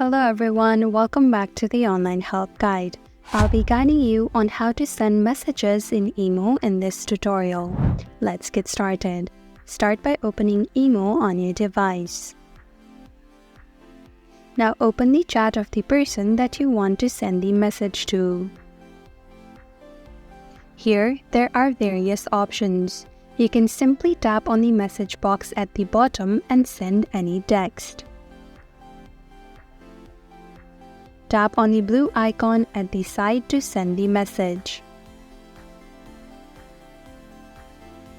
Hello everyone, welcome back to the online help guide. I'll be guiding you on how to send messages in Imo in this tutorial. Let's get started. Start by opening Imo on your device. Now open the chat of the person that you want to send the message to. Here, there are various options. You can simply tap on the message box at the bottom and send any text. Tap on the blue icon at the side to send the message.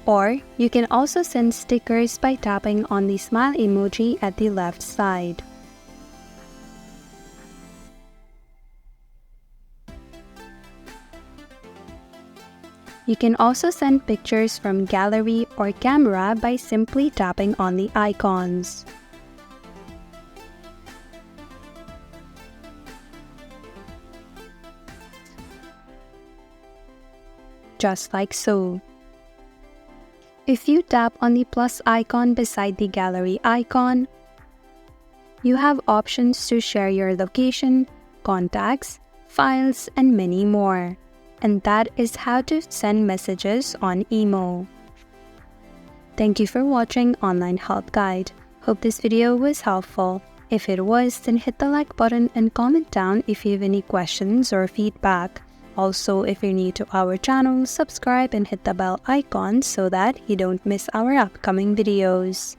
Or, you can also send stickers by tapping on the smile emoji at the left side. You can also send pictures from gallery or camera by simply tapping on the icons. Just like so. If you tap on the plus icon beside the gallery icon, you have options to share your location, contacts, files, and many more. And that is how to send messages on Imo. Thank you for watching Online Help Guide. Hope this video was helpful. If it was, then hit the like button and comment down if you have any questions or feedback. Also, if you're new to our channel, subscribe and hit the bell icon so that you don't miss our upcoming videos.